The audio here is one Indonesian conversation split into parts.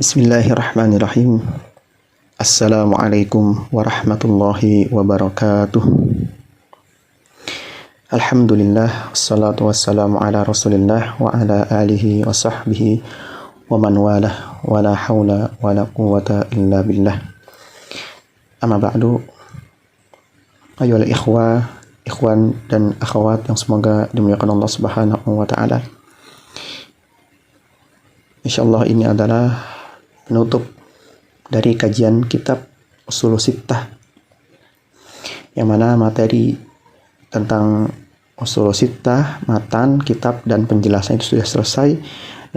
Bismillahirrahmanirrahim. Assalamualaikum warahmatullahi wabarakatuh. Alhamdulillah, wassalatu wassalamu ala rasulillah wa ala alihi wa sahbihi wa man walah, wa la hawla wa la quwwata illa billah. Amma ba'du. Ayolah ikhwan dan akhwat yang semoga dimuliakan Allah Subhanahu wa ta'ala. Insyaallah ini adalah penutup dari kajian kitab Ushulus Sittah, yang mana materi tentang Ushulus Sittah, matan, kitab, dan penjelasan itu sudah selesai.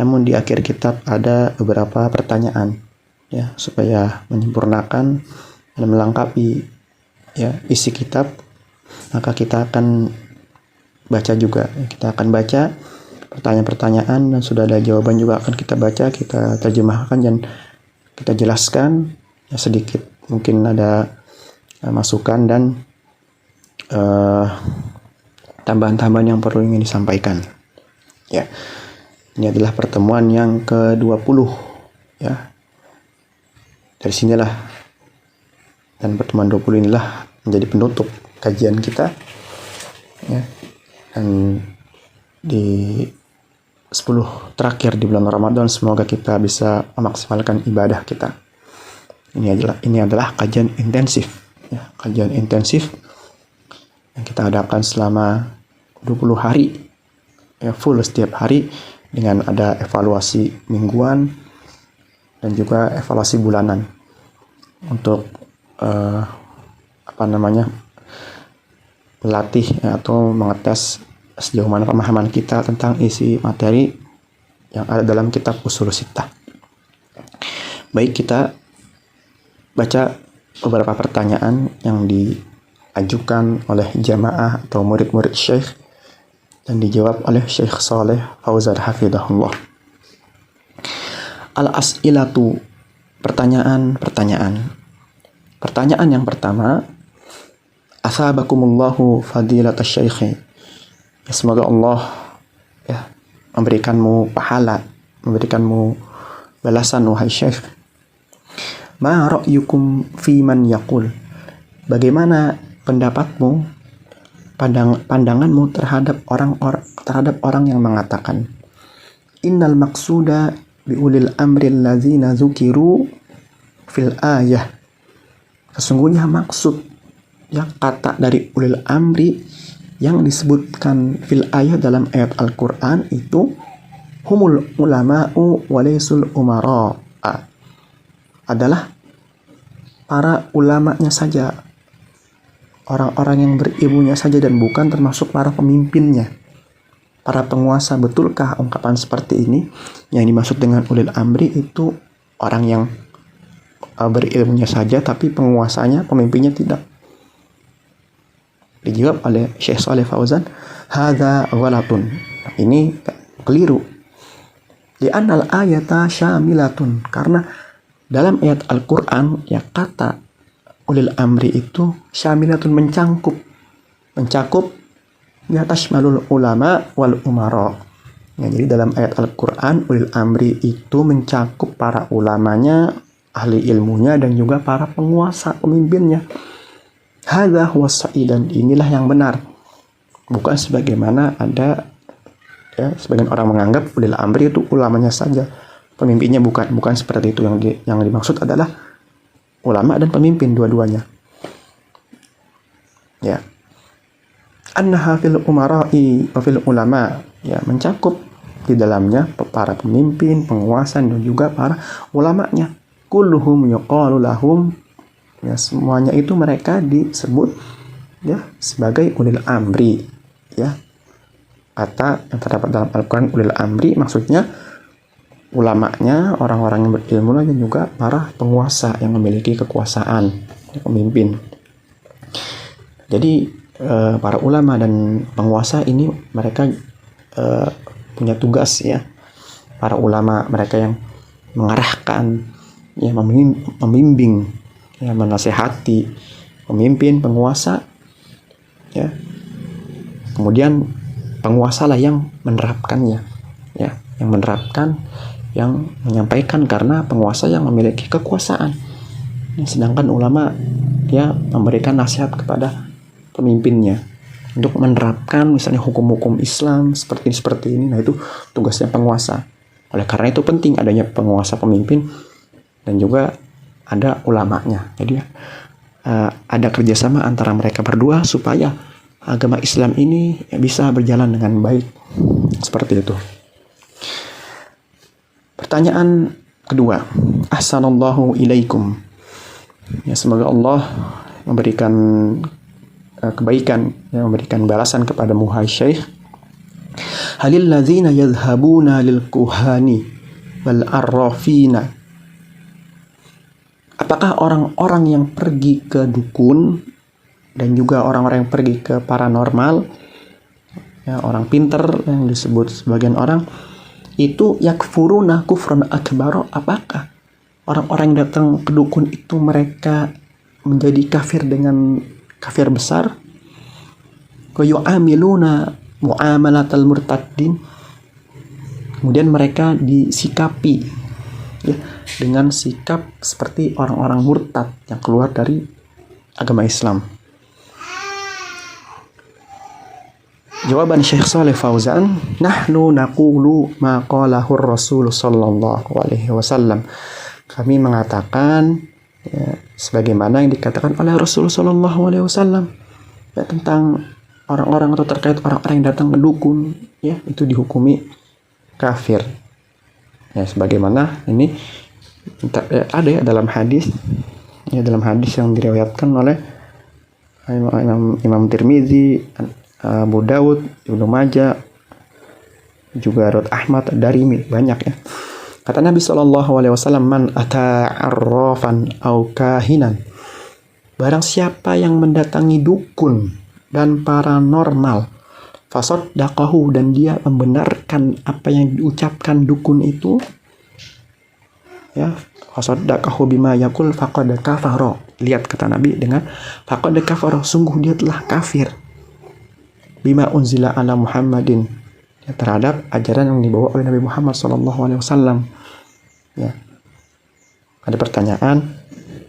Namun di akhir kitab ada beberapa pertanyaan, ya, supaya menyempurnakan dan melengkapi, ya, isi kitab. Maka kita akan baca juga. Kita akan baca pertanyaan-pertanyaan dan sudah ada jawaban juga akan kita baca, kita terjemahkan dan kita jelaskan, ya, sedikit mungkin ada masukan dan tambahan-tambahan yang perlu ingin disampaikan. Ya, ini adalah pertemuan yang ke-20, ya. Dari sinilah dan pertemuan 20 inilah menjadi penutup kajian kita, ya. Dan di 10 terakhir di bulan Ramadan semoga kita bisa memaksimalkan ibadah kita. Ini adalah kajian intensif, ya, kajian intensif yang kita adakan selama 20 hari, ya, full setiap hari, dengan ada evaluasi mingguan dan juga evaluasi bulanan untuk melatih, ya, atau mengetes sejauh mana pemahaman kita tentang isi materi yang ada dalam kitab Ushulus Sittah. Baik, kita baca beberapa pertanyaan yang diajukan oleh jamaah atau murid-murid Syekh dan dijawab oleh Syekh Shaleh Fauzan hafizahullah. Al-as'ilatu, pertanyaan. Pertanyaan yang pertama, Athabakumullahu fadilatas syekhi. Ya, semoga Allah, ya, memberikanmu pahala, memberikanmu balasan wahai Syekh. Ma ra'yukum fi man yaqul. Bagaimana pendapatmu, pandanganmu terhadap orang yang mengatakan innal maqsuda bi ulil amri allazina zukiru fil ayah. Sesungguhnya maksud, ya, kata dari ulil amri yang disebutkan fil ayat dalam ayat Al-Quran itu humul ulama'u walaysul umara'a, adalah para ulamanya saja, orang-orang yang berilmunya saja, dan bukan termasuk para pemimpinnya, para penguasa. Betulkah ungkapan seperti ini? Yang dimaksud dengan ulil amri itu orang yang berilmunya saja tapi penguasanya, pemimpinnya tidak. Dijawab oleh Syekh Shaleh Fauzan, hadza ghalatun. Ini keliru. Li'annal ayata syamilatun, karena dalam ayat Al-Qur'an, ya, kata ulil amri itu syamilatun, mencakup ya, tashmalul ulama wal umara. Ya, jadi dalam ayat Al-Qur'an ulil amri itu mencakup para ulamanya, ahli ilmunya, dan juga para penguasa, pemimpinnya. Hadza huwa sahih, dan inilah yang benar. Bukan sebagaimana ada, ya, sebagian orang menganggap ulil amri itu ulamanya saja, pemimpinnya bukan seperti itu. Yang dimaksud adalah ulama dan pemimpin dua-duanya. Ya. Annaha fil umara'i wa fil ulama, ya, mencakup di dalamnya para pemimpin, penguasa, dan juga para ulamanya. Kulluhum yuqalu lahum, ya, semuanya itu mereka disebut, ya, sebagai ulil amri, ya. Kata yang terdapat dalam Al-Quran ulil amri maksudnya ulamanya, orang-orang yang berilmu, dan juga para penguasa yang memiliki kekuasaan, pemimpin. Jadi para ulama dan penguasa ini mereka punya tugas, ya. Para ulama mereka yang mengarahkan, ya, membimbing, ya, menasehati pemimpin, penguasa, ya. Kemudian penguasalah yang menerapkannya, ya, yang menerapkan yang menyampaikan karena penguasa yang memiliki kekuasaan. Sedangkan ulama ya memberikan nasihat kepada pemimpinnya untuk menerapkan misalnya hukum-hukum Islam seperti ini. Nah, itu tugasnya penguasa. Oleh karena itu penting adanya penguasa pemimpin dan juga ada ulamanya. Jadi ada kerjasama antara mereka berdua supaya agama Islam ini bisa berjalan dengan baik. Seperti itu. Pertanyaan kedua, ahsanallahu ilaikum. Ya, semoga Allah memberikan kebaikan, ya, memberikan balasan kepada muhai syekh. Halil ladzina yadhhabuna lil kuhani wal arrafina. Apakah orang-orang yang pergi ke dukun dan juga orang-orang yang pergi ke paranormal, ya, orang pinter yang disebut sebagian orang, itu yakfuruna kufran akbar? Apakah orang-orang yang datang ke dukun itu mereka menjadi kafir dengan kafir besar? Wa yu'amiluna muamalatal murtaddin. Kemudian mereka disikapi ya, dengan sikap seperti orang-orang murtad yang keluar dari agama Islam. Jawaban Syekh Shalih Fauzan, nahnu naqulu ma qalahu Rasul sallallahu alaihi wasallam. Kami mengatakan ya, sebagaimana yang dikatakan oleh Rasul sallallahu alaihi wasallam ya, tentang orang-orang atau terkait orang-orang yang datang ke dukun, ya itu dihukumi kafir. Ya sebagaimana ini ada ya dalam hadis yang diriwayatkan oleh Imam Tirmizi, Abu Dawud, Ibnu Majah, juga Rod Ahmad, Darimi, banyak ya. Kata Nabi SAW, man ata arrafan au kahinan. Barang siapa yang mendatangi dukun dan paranormal, fasaddaqahu, dan dia membenarkan apa yang diucapkan dukun itu, ya, fasaddaqahu bima yaqul faqad kafara. Lihat kata Nabi dengan faqad kafara, sungguh dia telah kafir. Bima unzila ala Muhammadin, ya, terhadap ajaran yang dibawa oleh Nabi Muhammad SAW. Ya. Ada pertanyaan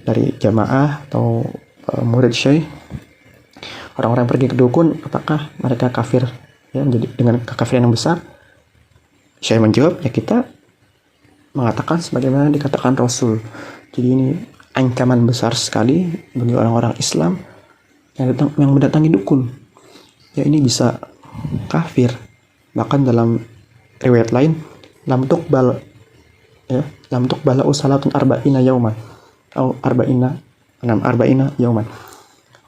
dari jamaah atau murid syekh, orang-orang yang pergi ke dukun apakah mereka kafir ya, menjadi dengan kekafiran yang besar? Syekh menjawab, ya kita mengatakan sebagaimana dikatakan Rasul. Jadi ini ancaman besar sekali bagi orang-orang Islam yang mendatangi dukun. Ya ini bisa kafir. Bahkan dalam riwayat lain, lam tuqbal salatun arba'ina yauman atau arba'ina yauman.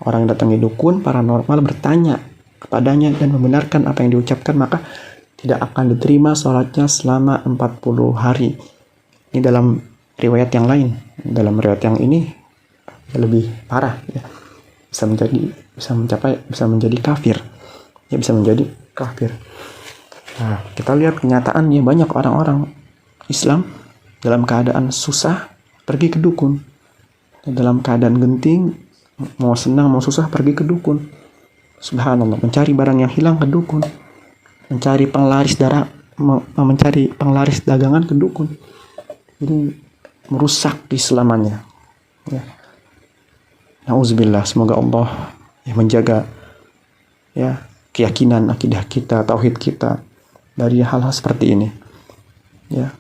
Orang yang datangi dukun paranormal bertanya kepadanya dan membenarkan apa yang diucapkan, maka tidak akan diterima salatnya selama 40 hari. Ini dalam riwayat yang lain. Dalam riwayat yang ini lebih parah ya. Bisa menjadi kafir. Ya, bisa menjadi kafir. Nah, kita lihat kenyataannya banyak orang-orang Islam dalam keadaan susah pergi ke dukun. Dalam keadaan genting, mau senang mau susah pergi ke dukun. Subhanallah, mencari barang yang hilang ke dukun. Mencari penglaris dagangan ke dukun. Ini merusak keislamannya. Ya. Nauzubillah, semoga Allah yang menjaga ya keyakinan akidah kita, tauhid kita dari hal-hal seperti ini. Ya,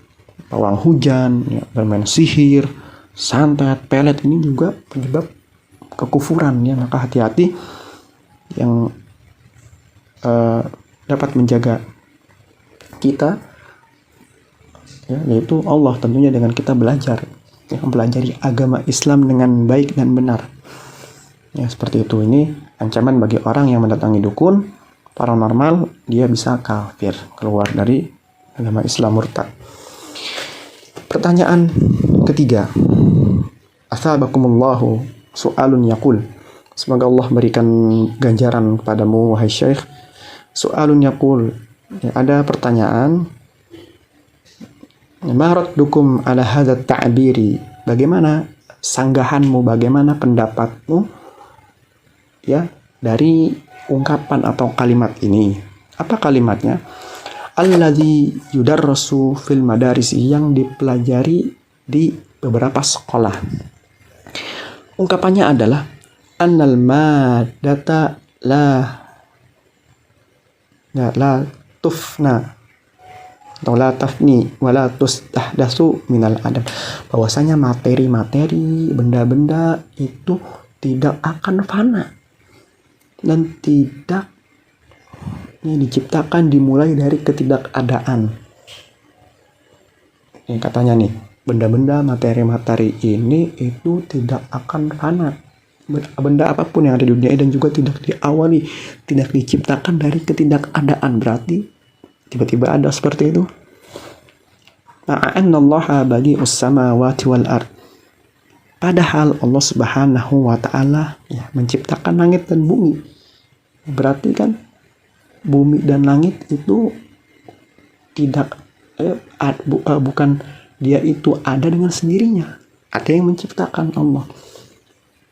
pawang hujan, ya, bermain sihir, santet, pelet, ini juga penyebab kekufuran ya. Maka hati-hati yang dapat menjaga kita ya, yaitu Allah tentunya dengan kita belajar ya, mempelajari agama Islam dengan baik dan benar. Ya, seperti itu. Ini ancaman bagi orang yang mendatangi dukun paranormal, dia bisa kafir, keluar dari agama Islam, murtad. Pertanyaan ketiga, atsabakumullahu su'alun yaqul. Semoga Allah berikan ganjaran kepadamu wahai syekh. Su'alun yaqul, ya, ada pertanyaan, ma raddukum ala hadza ta'biri. Bagaimana sanggahanmu, bagaimana pendapatmu ya dari ungkapan atau kalimat ini? Apa kalimatnya? alladzi yudarrasu fil madaris, yang dipelajari di beberapa sekolah. Ungkapannya adalah annal madata la tufna atau la tafni wala tustahdasu minal adam, bahwasanya materi-materi, benda-benda itu tidak akan fana dan tidak diciptakan dimulai dari ketidakadaan. Ini katanya nih, benda-benda, materi-materi ini itu tidak akan fana. Benda apapun yang ada di dunia dan juga tidak diawali, tidak diciptakan dari ketidakadaan. Berarti tiba-tiba ada seperti itu. Ma'annallaha badi'us samawati wal ard. Padahal Allah Subhanahu wa taala menciptakan langit dan bumi. Berarti kan bumi dan langit itu tidak bukan dia itu ada dengan sendirinya. Ada yang menciptakan Allah.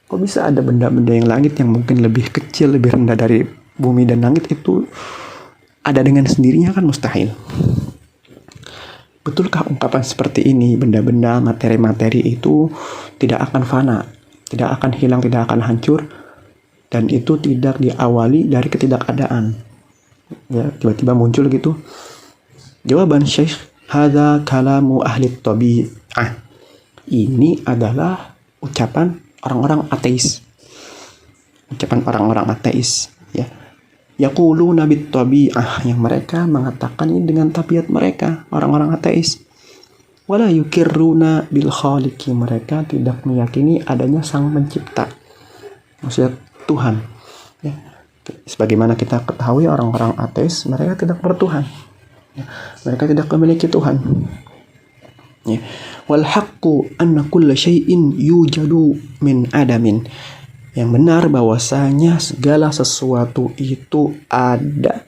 Kok bisa ada benda-benda yang langit yang mungkin lebih kecil, lebih rendah dari bumi dan langit itu ada dengan sendirinya? Kan mustahil. Betulkah ungkapan seperti ini? Benda-benda, materi-materi itu tidak akan fana, tidak akan hilang, tidak akan hancur, dan itu tidak diawali dari ketidakadaan. Ya, tiba-tiba muncul gitu. Jawaban Syekh, hadza kalamu ahli tabi'ah. Ini adalah ucapan orang-orang ateis. Ucapan orang-orang ateis, ya. Yaquluna bit tabi'ah, yang mereka mengatakan ini dengan tabiat mereka, orang-orang ateis. Wala yukirruna bil khaliqi, mereka tidak meyakini adanya sang pencipta. Maksudnya Tuhan, ya. Sebagaimana kita ketahui, orang-orang ateis mereka tidak bertuhan, ya. Mereka tidak memiliki Tuhan, ya. Wal haqqu anna kulla syai'in yujadu min adamin, yang benar bahwasanya segala sesuatu itu ada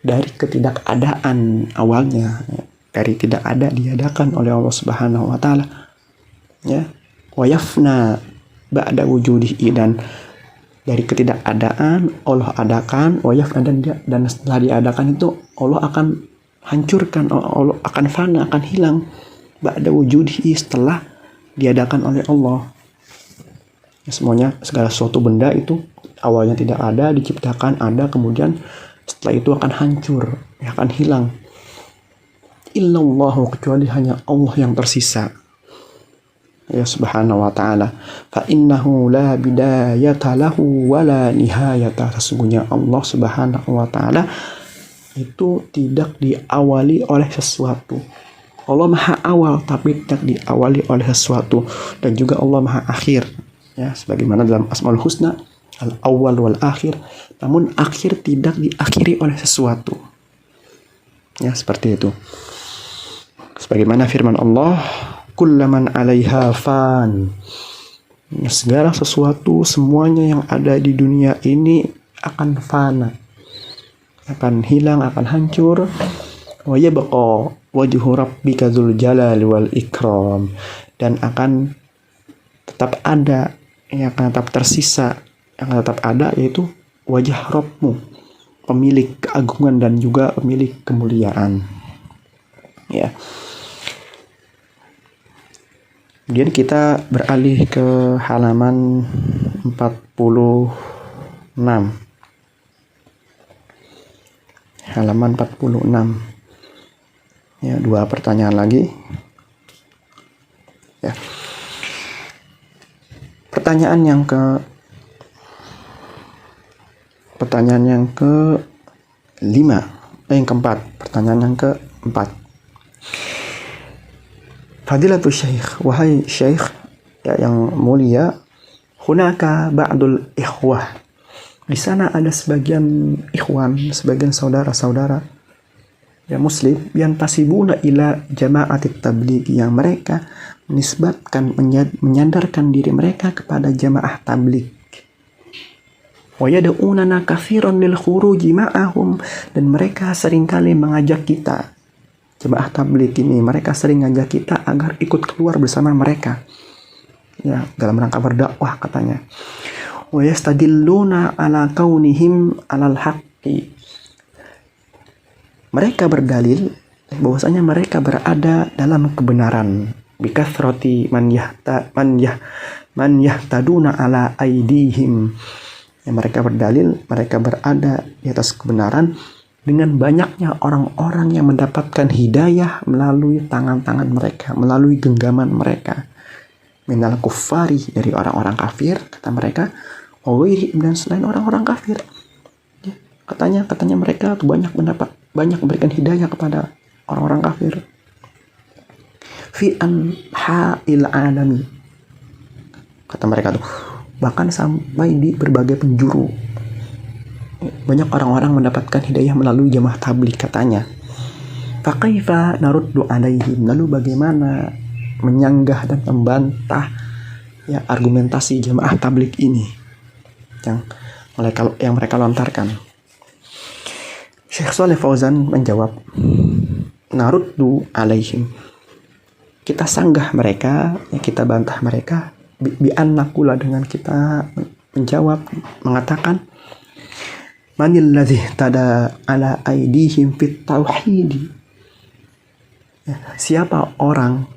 dari ketidakadaan awalnya, ya. Dari tidak ada diadakan oleh Allah Subhanahu wa taala, ya. Wa yafna ba'da wujudihi, dan dari ketidakadaan Allah adakan, wa yafna, dan setelah diadakan itu Allah akan hancurkan, Allah akan fana, akan hilang. Ba'da wujudihi, setelah diadakan oleh Allah. Ya, semuanya, segala sesuatu benda itu awalnya tidak ada, diciptakan ada, kemudian setelah itu akan hancur, akan hilang. Illallahu, kecuali hanya Allah yang tersisa, ya Subhanahu wa ta'ala. Fa innahu la bidayata lahu wa la nihayata, sesungguhnya Allah Subhanahu wa ta'ala itu tidak diawali oleh sesuatu. Allah maha awal tapi tidak diawali oleh sesuatu, dan juga Allah maha akhir, ya, sebagaimana dalam Asmaul Husna, al-awwal wal akhir, namun akhir tidak diakhiri oleh sesuatu, ya, seperti itu. Sebagaimana firman Allah, kullaman 'alaiha fan, segala sesuatu, semuanya yang ada di dunia ini akan fana, akan hilang, akan hancur. Wa yabqa wajhu rabbika dzul jalali wal ikram, dan akan tetap ada, yang akan tetap tersisa, yang akan tetap ada, yaitu wajah Rabbmu, pemilik keagungan dan juga pemilik kemuliaan, ya. Kemudian kita beralih ke halaman 46. Halaman 46. Ya, dua pertanyaan lagi. Ya. Pertanyaan yang keempat. Pertanyaan yang keempat. Fadilatul Syekh, wahai Syekh, ya, yang mulia, hunaka ba'dul ikhwah, di sana ada sebagian ikhwan, sebagian saudara-saudara, ya, muslim, yang tasibuna ila jama'atit tabligh, yang mereka menisbatkan, menyandarkan diri mereka kepada jamaah tabligh. Wa yad'unana katsiran lil khuruji ma'ahum, dan mereka seringkali mengajak kita, jemaah tabligh ini, mereka sering ngajak kita agar ikut keluar bersama mereka, ya, dalam rangka berdakwah katanya. Wa yastadilluna ala kaunihim alal haqqi, Mereka berdalil bahwasanya mereka berada dalam kebenaran. Bikathrati man yahtaduna ala aidihim. Ya, mereka berdalil mereka berada di atas kebenaran dengan banyaknya orang-orang yang mendapatkan hidayah melalui tangan-tangan mereka, melalui genggaman mereka. Minal kuffari, dari orang-orang kafir, kata mereka, dan selain orang-orang kafir. Ya, katanya mereka tuh banyak memberikan hidayah kepada orang-orang kafir. Fi anha'il alami, kata mereka tuh, bahkan sampai di berbagai penjuru. Banyak orang-orang mendapatkan hidayah melalui jamaah tabligh, katanya. Fakaifa naruddu alaihim, lalu bagaimana menyanggah dan membantah ya argumentasi jamaah tabligh ini yang mereka lontarkan. Syekh Shalih Fauzan menjawab, naruddu alaihim, kita sanggah mereka, ya kita bantah mereka, bi'an nakula, dengan kita menjawab, mengatakan, manil ladzi tada ala aidihim fit tauhid, ya, siapa orang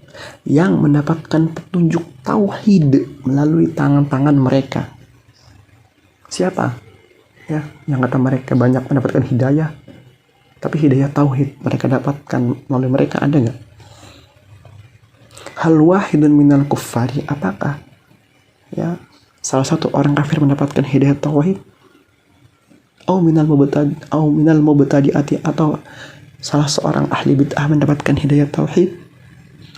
yang mendapatkan petunjuk tauhid melalui tangan-tangan mereka? Siapa? Ya, yang kata mereka banyak mendapatkan hidayah, tapi hidayah tauhid mereka dapatkan melalui mereka, ada nggak? Hal wahidun minal kuffari, apakah ya salah satu orang kafir mendapatkan hidayah tauhid? Au minal mubtadi'ati, atau salah seorang ahli bid'ah mendapatkan hidayah tauhid?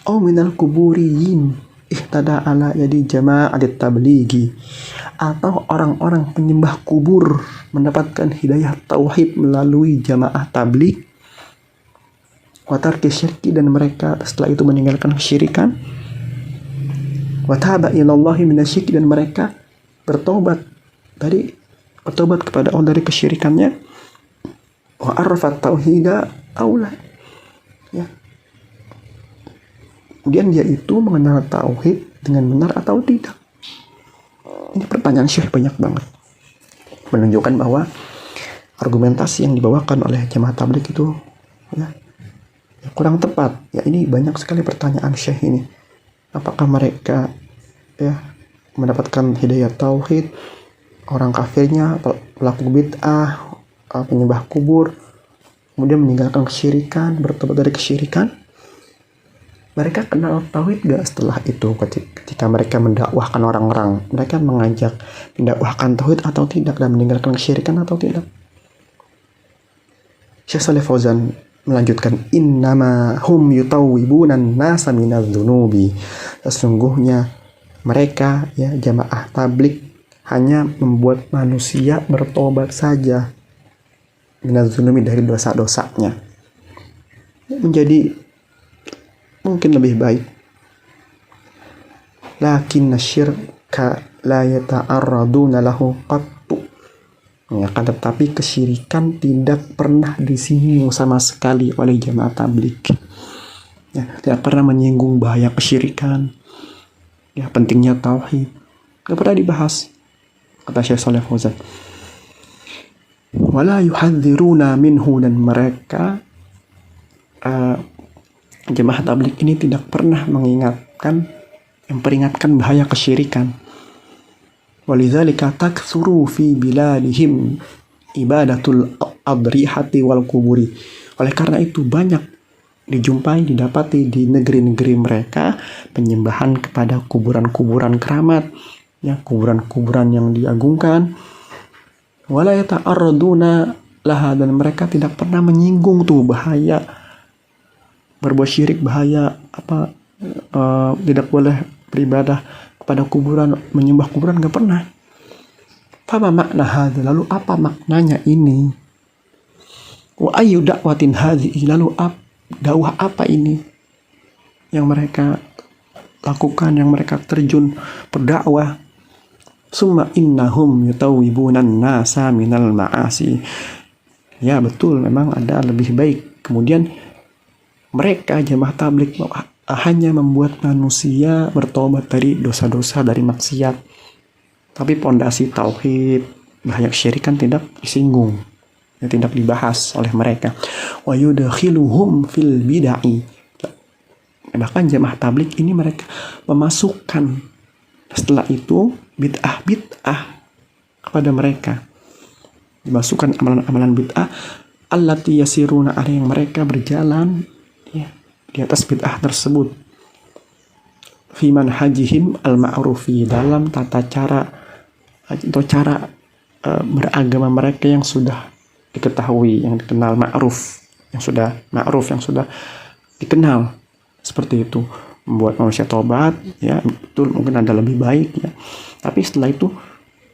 Au minal kuburiyin ihtada ala yadi jama'atit tablighi, atau orang-orang penyembah kubur mendapatkan hidayah tauhid melalui jamaah tabligh? Wa tarki syirki, dan mereka setelah itu meninggalkan kesyirikan. Wa taba ilallahi minasyirki, dan mereka bertobat kepada Allah dari kesyirikannya. Wa arrafat tauhida aula, ya. Kemudian dia itu mengenal tauhid dengan benar atau tidak. Ini pertanyaan Syekh banyak banget, menunjukkan bahwa argumentasi yang dibawakan oleh jamaah tabligh itu ya kurang tepat. Ya, ini banyak sekali pertanyaan Syekh ini. Apakah mereka ya mendapatkan hidayah tauhid, orang kafirnya, pelaku bid'ah, penyembah kubur, kemudian meninggalkan kesyirikan, bertobat dari kesyirikan? Mereka kenal tauhid gak setelah itu, ketika mereka mendakwahkan orang-orang? Mereka mengajak mendakwahkan tauhid atau tidak, dan meninggalkan kesyirikan atau tidak? Syekh Shalih Fauzan melanjutkan, innama hum yutawwibunan nasa minadz-dzunubi, sesungguhnya mereka ya jamaah tabligh hanya membuat manusia bertobat saja minadz-dzunubi, dari dosa-dosanya, menjadi mungkin lebih baik. Lakinna syirka la yata'arraduna lahu qattu, ya kan, tetapi kesyirikan tidak pernah disinggung sama sekali oleh jamaah tabligh. Ya, tidak pernah menyinggung bahaya kesyirikan, ya pentingnya tauhid, tidak pernah dibahas, kata Syekh Shalih Fauzan. Wala yuhadziruna minhu, dan mereka jemaah tabligh ini tidak pernah memperingatkan bahaya kesyirikan. Walidzalika taktsuru fi biladihim ibadatul adrihati wal kuburi, oleh karena itu banyak didapati di negeri-negeri mereka penyembahan kepada kuburan-kuburan keramat, ya kuburan-kuburan yang diagungkan. Wala yata'arraduna laha, dan mereka tidak pernah menyinggung tuh bahaya berbuat syirik, bahaya tidak boleh beribadah kepada kuburan, menyembah kuburan, gak pernah. Fama makna hadza, lalu apa maknanya ini? Wa ayyu da'watin hadhihi, lalu dakwah apa ini yang mereka lakukan, yang mereka terjun berdakwah? Summa innahum yutawwibunan nasa minal ma'asi, ya betul, memang ada lebih baik. Kemudian mereka jamaah tabligh hanya membuat manusia bertobat dari dosa-dosa, dari maksiat, tapi pondasi tauhid, bahaya kesyirikan tidak disinggung, yang tidak dibahas oleh mereka. Wa yudkhiluhum fil bid'ah. Bahkan jamaah tabligh ini mereka memasukkan setelah itu bid'ah kepada mereka. Dimasukkan amalan-amalan bid'ah allati yasiruna, ada yang mereka berjalan ya di atas bid'ah tersebut. Fi manhajihim al-ma'rufi, dalam tata cara atau cara beragama mereka yang sudah diketahui, yang dikenal ma'ruf, yang sudah dikenal seperti itu. Membuat manusia tobat, ya betul, mungkin ada lebih baik ya. Tapi setelah itu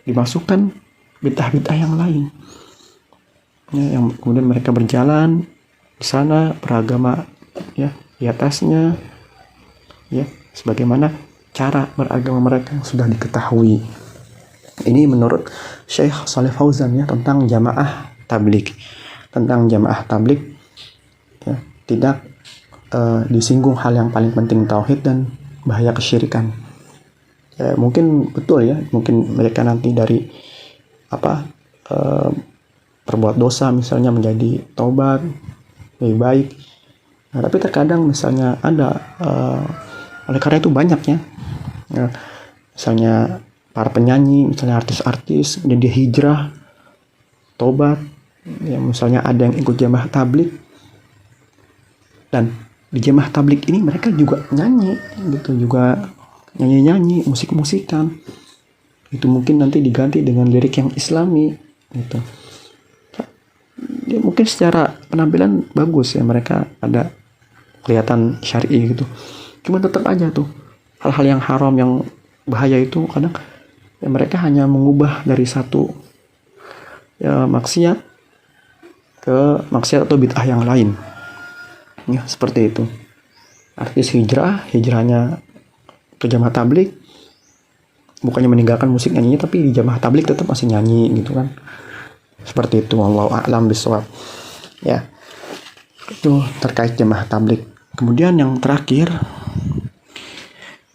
dimasukkan bid'ah-bid'ah yang lain. Ya, yang kemudian mereka berjalan di sana beragama ya di atasnya ya sebagaimana cara beragama mereka yang sudah diketahui. Ini menurut Syekh Shalih Fauzan ya tentang jamaah tabligh. Tentang jamaah tabligh ya, tidak disinggung hal yang paling penting, tauhid dan bahaya kesyirikan. Ya, mungkin betul ya, mungkin mereka nanti dari perbuat dosa misalnya menjadi taubat lebih baik. Nah, tapi terkadang misalnya ada oleh karena itu banyak ya, misalnya para penyanyi, misalnya artis-artis dia hijrah taubat ya, misalnya ada yang ikut jamaah tabligh dan di jamaah tabligh ini mereka juga nyanyi gitu, juga nyanyi musik-musikan, itu mungkin nanti diganti dengan lirik yang islami gitu ya, mungkin secara penampilan bagus ya, mereka ada kelihatan syar'i gitu, cuma tetap aja tuh hal-hal yang haram yang bahaya itu kadang ya, mereka hanya mengubah dari satu ya, maksiat ke maksiat atau bid'ah yang lain ya, seperti itu. Artis hijrahnya ke jamaah tabligh, bukannya meninggalkan musik nyanyinya, tapi di jamaah tabligh tetap masih nyanyi gitu kan, seperti itu. Wallahu a'lam bishawab ya, itu terkait jamaah tabligh. Kemudian yang terakhir,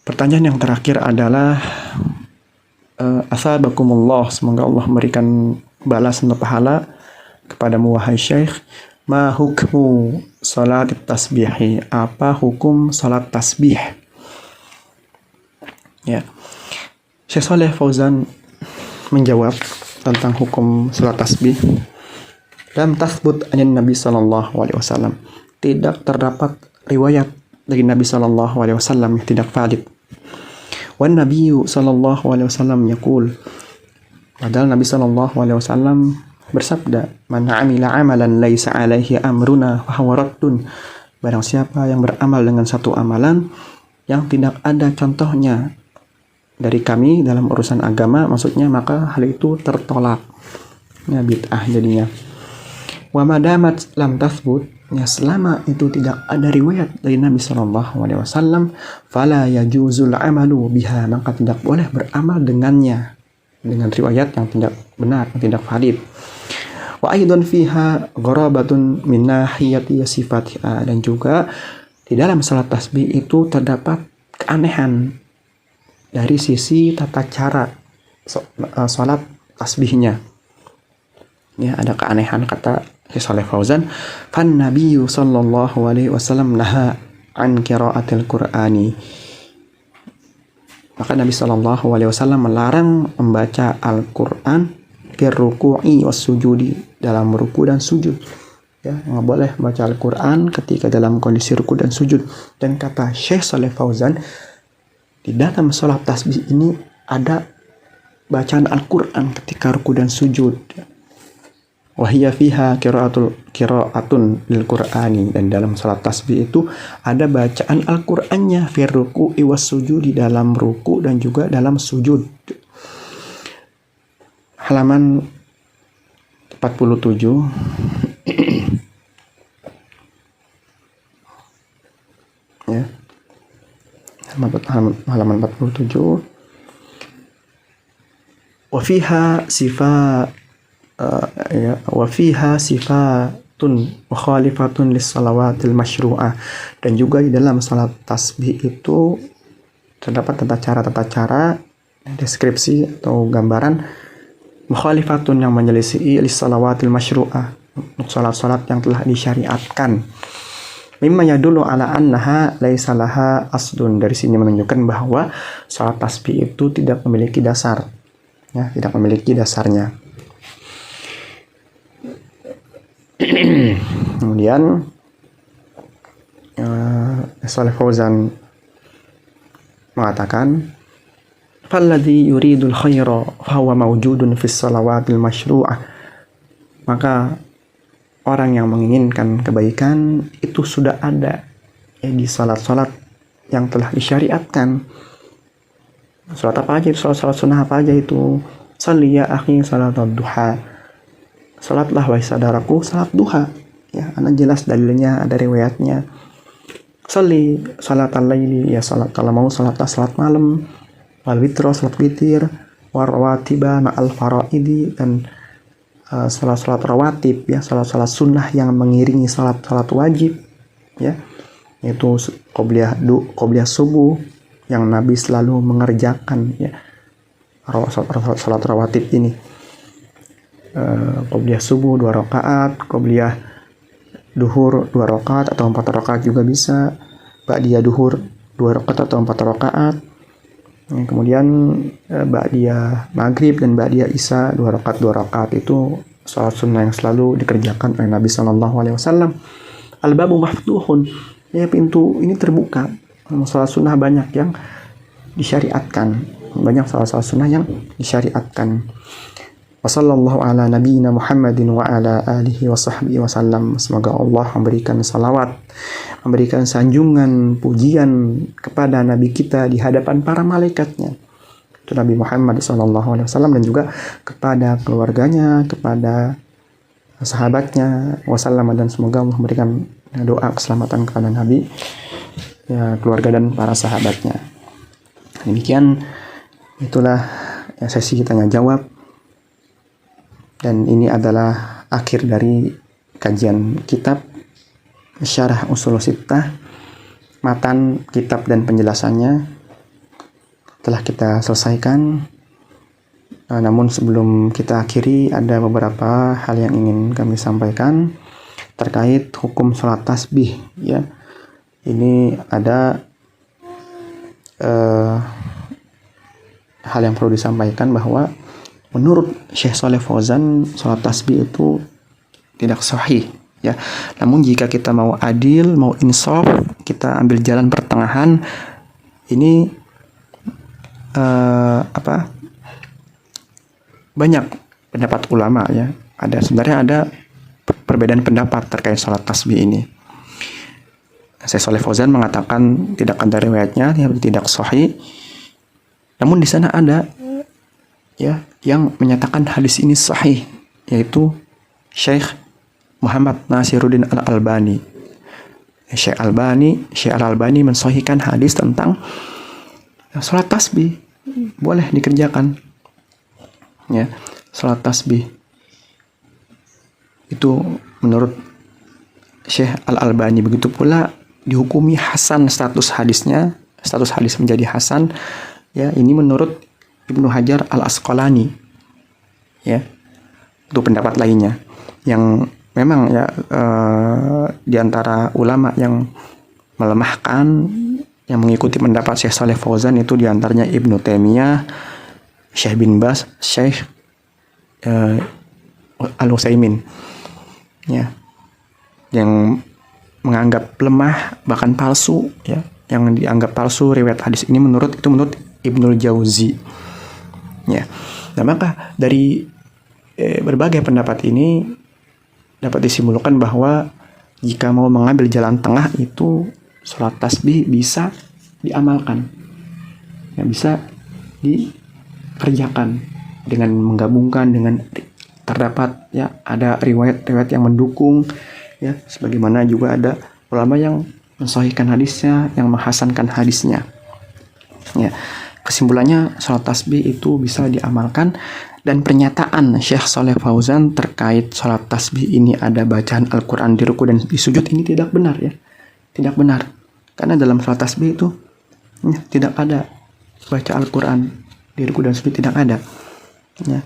pertanyaan yang terakhir adalah asabakumullah, semoga Allah memberikan balasan atau pahala kepadamu wahai Syekh. Ma hukmu salat tasbih, apa hukum salat tasbih ya. Syekh Shalih Fauzan menjawab tentang hukum salat tasbih. Lam tathbut anin Nabi sallallahu alaihi wasallam, tidak terdapat riwayat dari Nabi sallallahu alaihi wasallam yang tidak valid. Wan Nabi sallallahu alaihi wasallam yaqul, padahal Nabi sallallahu alaihi wasallam bersabda, man amila amalan laisa alaihi amruna fahuwa raddun, barang siapa yang beramal dengan satu amalan yang tidak ada contohnya dari kami dalam urusan agama, maksudnya maka hal itu tertolak ya, bid'ah jadinya. Wa madamat lam tathbut, ya selama itu tidak ada riwayat dari Nabi sallallahu alaihi wasallam, fala yajuzul amalu biha, maka tidak boleh beramal dengannya, dengan riwayat yang tidak benar, yang tidak valid. Wa aidan fiha gharabatun min nahiyati sifatiha, dan juga di dalam salat tasbih itu terdapat keanehan dari sisi tata cara salat tasbihnya ya, ada keanehan. Kata Syekh Shalih Fauzan, fan nabiyyu sallallahu alaihi wasallam naha an qiraatil qur'ani, maka Nabi sallallahu alaihi wasallam melarang membaca Al-Qur'an fir ruku'i was sujudi, dalam ruku dan sujud ya, nggak boleh baca Al-Qur'an ketika dalam kondisi ruku dan sujud. Dan kata Syekh Shalih Fauzan, di dalam sholat tasbih ini ada bacaan Al-Qur'an ketika ruku dan sujud. Wahiyya fiha qiraatun lil Qur'ani, dan dalam salat tasbih itu ada bacaan Al-Qur'annya fir ruku'i was sujudi, dalam ruku dan juga dalam sujud. Halaman 47 ya, halaman 47. Wa fiha sifatun mukhalifatun lis salawatil masyru'ah, dan juga di dalam salat tasbih itu terdapat tata cara deskripsi atau gambaran mukhalifatun yang menyelisih lis salawatil masyru'ah, untuk salat-salat yang telah disyariatkan. Mimma yadullu ala annaha laisa laha aslun. Dari sini menunjukkan bahwa salat tasbih itu tidak memiliki dasar, ya, tidak memiliki dasarnya. Kemudian Shalih Fauzan mengatakan, falladhi yuridul khaira fahuwa mawjudun fis salawatil masyru'ah. Maka orang yang menginginkan kebaikan itu sudah ada, ya, di salat-salat yang telah disyariatkan. Salat apa aja itu? Salat sunnah apa aja itu? Shalli ya akhi salat duha. Salatlah wahai saudaraku salat duha. Ya, anak jelas dalilnya, ada riwayatnya. Shalli salatal laili, ya salat kalau mau salatlah salat malam. Wal witro, salat witir. Warwatiba ma'al faraidi, dan salat-salat rawatib, ya, salat-salat sunnah yang mengiringi salat-salat wajib, ya, yaitu qobliyah subuh yang Nabi selalu mengerjakan, ya, salat rawatib ini. Qobliyah subuh 2 rakaat, qobliyah duhur 2 rakaat atau 4 rakaat juga bisa, ba'diyah duhur 2 rakaat atau 4 rakaat. Kemudian ba'diyah maghrib dan ba'diyah isya 2 rakaat itu salat sunnah yang selalu dikerjakan oleh Nabi SAW. Al-babu maftuhun, ya, pintu ini terbuka. Salat sunnah banyak yang disyariatkan, banyak salat sunnah yang disyariatkan. Wassallallahu ala nabiyyina Muhammadin wa ala alihi wa sahbihi wasallam. Semoga Allah memberikan salawat, memberikan sanjungan pujian kepada Nabi kita di hadapan para malaikatnya, itu Nabi Muhammad SAW, dan juga kepada keluarganya, kepada sahabatnya wasallam, dan semoga Allah memberikan doa keselamatan kepada Nabi, ya, keluarga dan para sahabatnya. Demikian, itulah, ya, sesi tanya jawab. Dan ini adalah akhir dari kajian kitab Syarah Ushulus Sittah. Matan kitab dan penjelasannya telah kita selesaikan. Namun sebelum kita akhiri, ada beberapa hal yang ingin kami sampaikan terkait hukum salat tasbih, ya. Ini ada hal yang perlu disampaikan, bahwa menurut Syekh Shalih Fauzan salat tasbih itu tidak sahih, ya. Namun jika kita mau adil, mau insaf, kita ambil jalan pertengahan, ini banyak pendapat ulama, ya. Sebenarnya ada perbedaan pendapat terkait salat tasbih ini. Syekh Shalih Fauzan mengatakan tidak ada riwayatnya, tidak sahih. Namun di sana ada, ya, yang menyatakan hadis ini sahih, yaitu Syekh Muhammad Nasiruddin Al-Albani. Syekh Al-Albani mensahihkan hadis tentang salat tasbih boleh dikerjakan, ya. Salat tasbih itu menurut Syekh Al-Albani. Begitu pula dihukumi hasan status hadisnya, status hadis menjadi hasan, ya. Ini menurut Ibnu Hajar Al-Asqalani, ya. Itu pendapat lainnya yang memang, ya, di antara ulama yang melemahkan, yang mengikuti pendapat Syekh Shalih Fauzan itu diantaranya Ibnu Taimiyah, Syekh bin Baz, Syekh Al-Utsaimin, ya, yang menganggap lemah bahkan palsu, ya, yang dianggap palsu riwayat hadis ini menurut Ibnul Jauzi, ya. Nah, maka dari berbagai pendapat ini dapat disimpulkan bahwa jika mau mengambil jalan tengah itu salat tasbih bisa diamalkan, ya, bisa dikerjakan dengan menggabungkan dengan terdapat, ya, ada riwayat-riwayat yang mendukung, ya, sebagaimana juga ada ulama yang mensahihkan hadisnya, yang menghasankan hadisnya, ya. Kesimpulannya salat tasbih itu bisa diamalkan, dan pernyataan Syekh Shalih Fauzan terkait salat tasbih ini ada bacaan Al-Quran di ruku dan di sujud ini tidak benar, ya. Tidak benar, karena dalam salat tasbih itu, ya, tidak ada baca Al-Quran di ruku dan sujud, tidak ada, ya.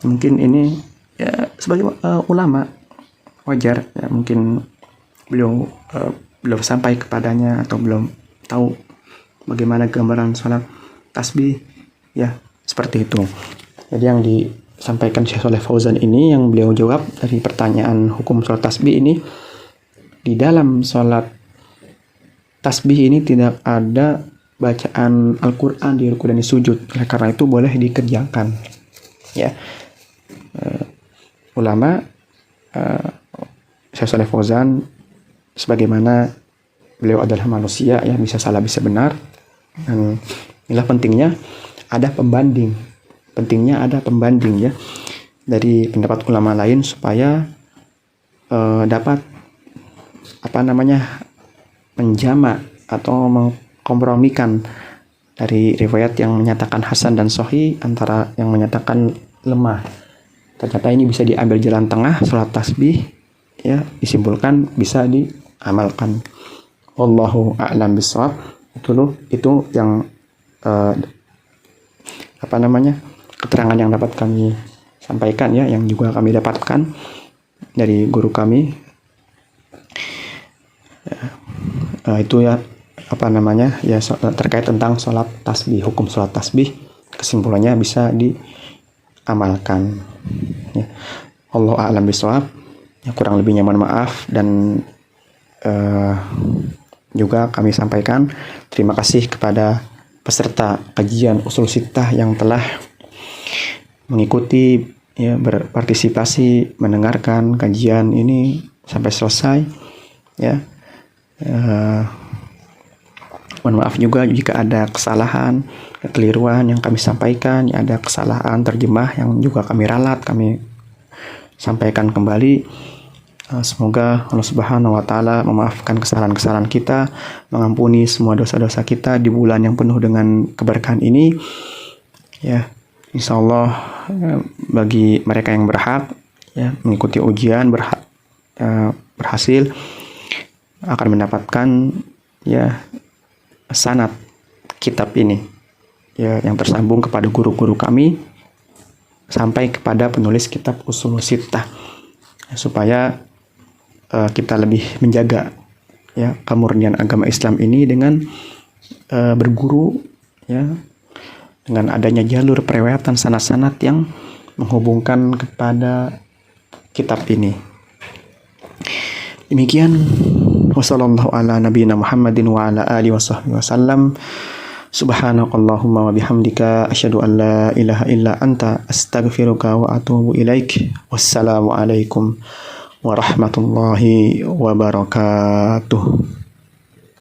Mungkin ini, ya, sebagai ulama wajar ya, mungkin beliau belum sampai kepadanya atau belum tahu bagaimana gambaran sholat tasbih ya, seperti itu. Jadi yang disampaikan Syekh Shalih Fauzan ini, yang beliau jawab dari pertanyaan hukum sholat tasbih ini, di dalam sholat tasbih ini tidak ada bacaan Al-Quran di ruku dan di sujud. Oleh karena itu boleh dikerjakan ya. Ulama Syekh Shalih Fauzan, sebagaimana beliau adalah manusia ya, bisa salah bisa benar, dan inilah pentingnya ada pembanding ya dari pendapat ulama lain, supaya dapat menjamak atau mengkompromikan dari riwayat yang menyatakan hasan dan sahih antara yang menyatakan lemah. Ternyata ini bisa diambil jalan tengah, sholat tasbih ya, disimpulkan bisa diamalkan. Wallahu a'lam bishawab. Itu yang keterangan yang dapat kami sampaikan ya, yang juga kami dapatkan dari guru kami. Itu ya terkait tentang sholat tasbih, hukum sholat tasbih, kesimpulannya bisa diamalkan ya. Allahu a'lam bishawab. Ya, kurang lebihnya mohon maaf, dan juga kami sampaikan terima kasih kepada peserta kajian Ushul Sittah yang telah mengikuti ya, berpartisipasi mendengarkan kajian ini sampai selesai ya. Mohon maaf juga jika ada kesalahan, kekeliruan yang kami sampaikan, ya, ada kesalahan terjemah yang juga kami ralat, kami sampaikan kembali. Semoga Allah Subhanahu wa Ta'ala memaafkan kesalahan-kesalahan kita, mengampuni semua dosa-dosa kita di bulan yang penuh dengan keberkahan ini. Ya, insya Allah bagi mereka yang berhak ya mengikuti ujian, berhasil, akan mendapatkan ya sanad kitab ini ya, yang tersambung kepada guru-guru kami sampai kepada penulis kitab Ushul Sittah, supaya kita lebih menjaga ya kemurnian agama Islam ini dengan berguru ya, dengan adanya jalur periwayatan sanad-sanad yang menghubungkan kepada kitab ini. Demikian, wassallallahu ala nabiyina Muhammadin wa ala alihi washabbihi wasallam. Subhanakallahumma wa bihamdika asyhadu an la ilaha illa anta astaghfiruka wa atubu ilaik. Wassalamu alaikum warahmatullahi wabarakatuh.